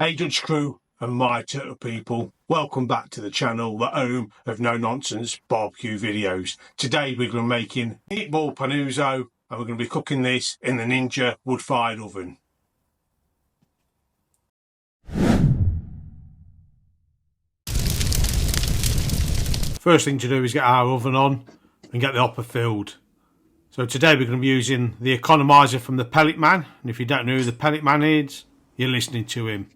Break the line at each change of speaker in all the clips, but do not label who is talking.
Hey Dutch crew and my turtle people, welcome back to the channel, the home of no nonsense barbecue videos. Today we're going to be making Meatball Panuozzo and we're going to be cooking this in the Ninja Woodfire Oven. First thing to do is get our oven on and get the hopper filled. So today we're going to be using the Economiser from the Pellet Man, and if you don't know who the Pellet Man is, you're listening to him.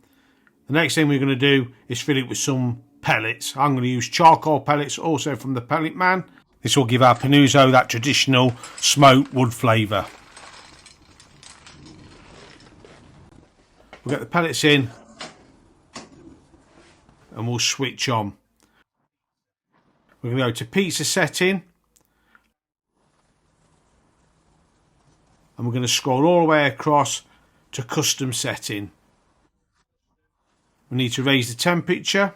The next thing we're going to do is fill it with some pellets. I'm going to use charcoal pellets also from the Pellet Man. This will give our Panuozzo that traditional smoked wood flavour. We'll get the pellets in and we'll switch on. We're going to go to pizza setting and we're going to scroll all the way across to custom setting. We need to raise the temperature,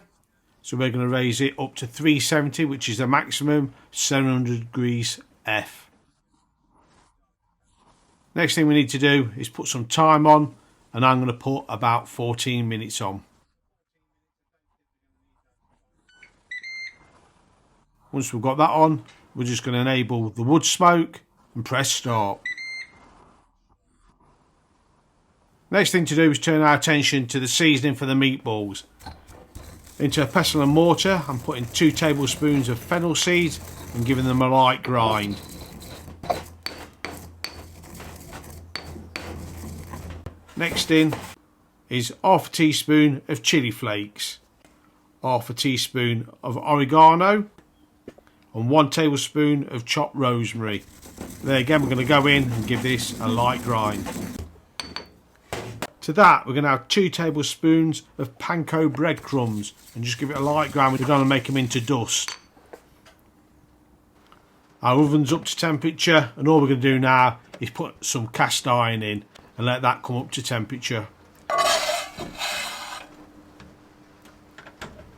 so we're going to raise it up to 370, which is the maximum, 700 degrees F. Next thing we need to do is put some time on, and I'm going to put about 14 minutes on. Once we've got that on, we're just going to enable the wood smoke and press start. Next thing to do is turn our attention to the seasoning for the meatballs. Into a pestle and mortar, I'm putting 2 tablespoons of fennel seeds and giving them a light grind. Next in is half a teaspoon of chili flakes, half a teaspoon of oregano and 1 tablespoon of chopped rosemary. There again, we're going to go in and give this a light grind. To that, we're going to have 2 tablespoons of Panko breadcrumbs and just give it a light grind. We don't want to make them into dust. Our oven's up to temperature, and all we're going to do now is put some cast iron in and let that come up to temperature.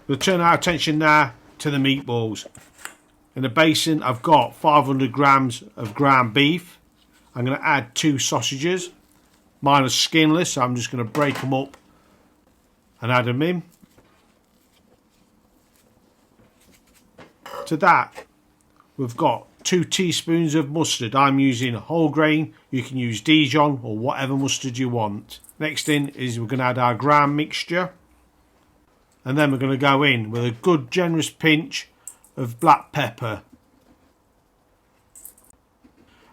We'll turn our attention now to the meatballs. In a basin, I've got 500 grams of ground beef. I'm going to add 2 sausages. Mine are skinless, so I'm just going to break them up and add them in. To that, we've got 2 teaspoons of mustard. I'm using whole grain. You can use Dijon or whatever mustard you want. Next in is we're going to add our ground mixture. And then we're going to go in with a good generous pinch of black pepper.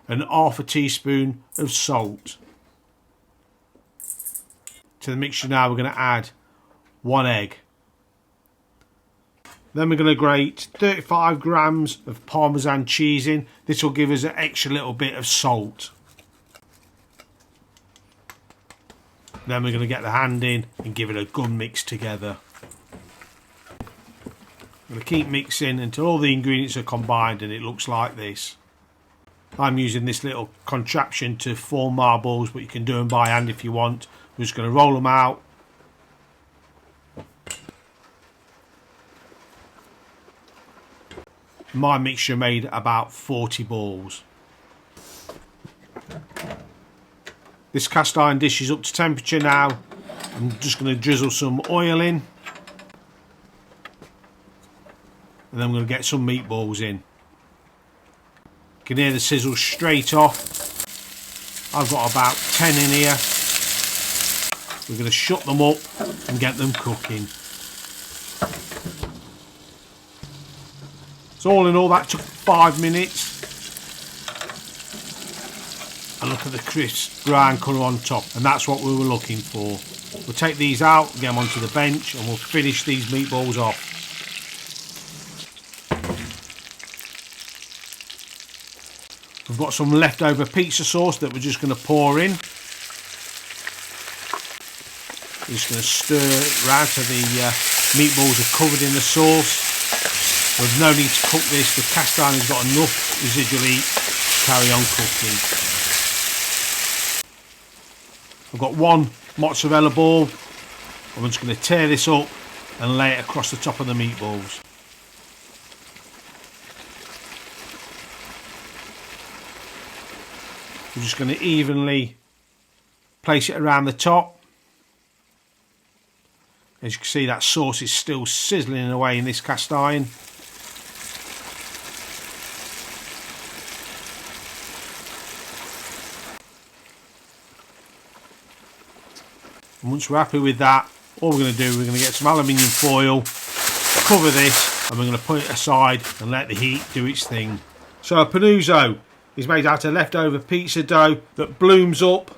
And half a teaspoon of salt. To the mixture now, we're going to add 1 egg. Then we're going to grate 35 grams of Parmesan cheese in. This will give us an extra little bit of salt. Then we're going to get the hand in and give it a good mix together. I'm going to keep mixing until all the ingredients are combined and it looks like this. I'm using this little contraption to form marbles, but you can do them by hand if you want. We're just going to roll them out. My mixture made about 40 balls. This cast iron dish is up to temperature now. I'm just going to drizzle some oil in. And then I'm going to get some meatballs in. You can hear the sizzle straight off. I've got about 10 in here. We're going to shut them up and get them cooking. So all in all, that took 5 minutes. And look at the crisp brown colour on top, and that's what we were looking for. We'll take these out, get them onto the bench, and we'll finish these meatballs off. We've got some leftover pizza sauce that we're just going to pour in. We're just going to stir it around so the meatballs are covered in the sauce. There's no need to cook this. The cast iron has got enough residual heat to carry on cooking. I've got 1 mozzarella ball. I'm just going to tear this up and lay it across the top of the meatballs. We're just going to evenly place it around the top. As you can see, that sauce is still sizzling away in this cast iron. And once we're happy with that, all we're going to do, we're going to get some aluminium foil, cover this, and we're going to put it aside and let the heat do its thing. So a panuzzo is made out of leftover pizza dough that blooms up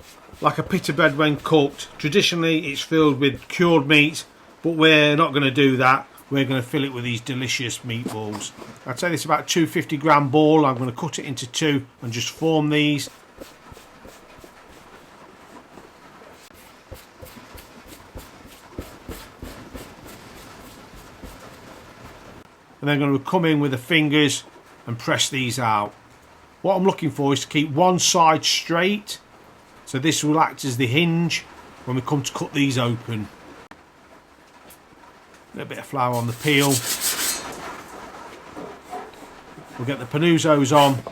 like a pita bread when cooked. Traditionally it's filled with cured meat, but we're not going to do that. We're going to fill it with these delicious meatballs. I'd say this is about a 250 gram ball. I'm going to cut it into two and just form these. And then I'm going to come in with the fingers and press these out. What I'm looking for is to keep one side straight, so this will act as the hinge when we come to cut these open. A little bit of flour on the peel. We'll get the panuzzos on.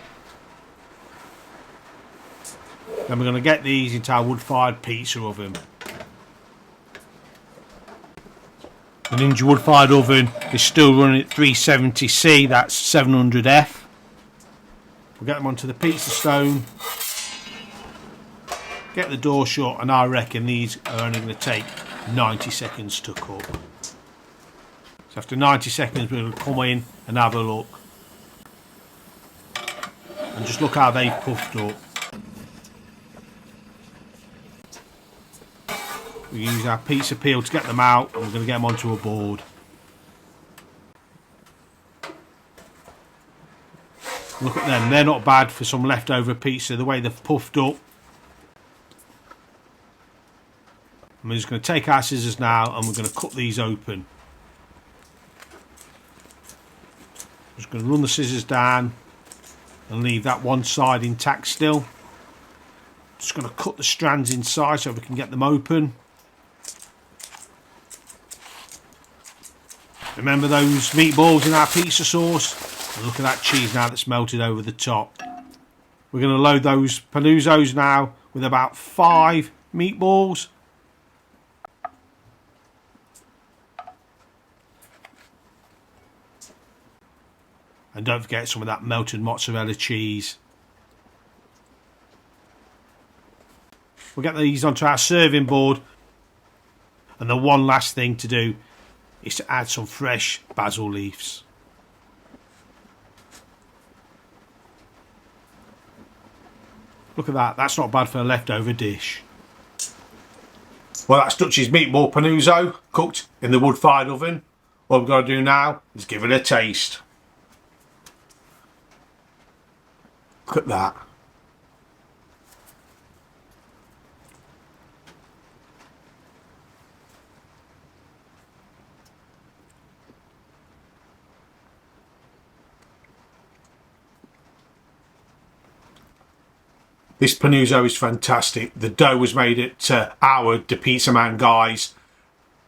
Then we're going to get these into our wood-fired pizza oven. The Ninja Woodfire Oven is still running at 370C, that's 700F. We'll get them onto the pizza stone, get the door shut, and I reckon these are only going to take 90 seconds to cook. So after 90 seconds we'll come in and have a look. And just look how they've puffed up. We use our pizza peel to get them out, and we're going to get them onto a board. Look at them, they're not bad for some leftover pizza, the way they've puffed up. And we're just going to take our scissors now and we're going to cut these open. Just going to run the scissors down and leave that one side intact still. Just going to cut the strands inside so we can get them open. Remember those meatballs in our pizza sauce? And look at that cheese now that's melted over the top. We're going to load those panuzzos now with about 5 meatballs. And don't forget some of that melted mozzarella cheese. We'll get these onto our serving board. And the one last thing to do is to add some fresh basil leaves. Look at that, that's not bad for a leftover dish. Well, that's Dutch's meatball panuzzo, cooked in the wood-fired oven. What we've got to do now is give it a taste. Look at that. This panuzzo is fantastic. The dough was made at our The Pizza Man guys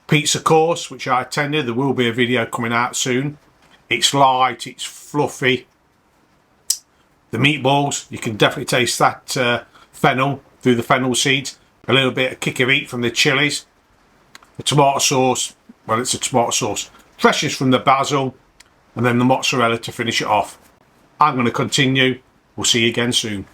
pizza course, which I attended. There will be a video coming out soon. It's light, it's fluffy. The meatballs, you can definitely taste that fennel through the fennel seeds. A little bit of kick of heat from the chilies. The tomato sauce, well, it's a tomato sauce. Freshness from the basil, and then the mozzarella to finish it off. I'm going to continue. We'll see you again soon.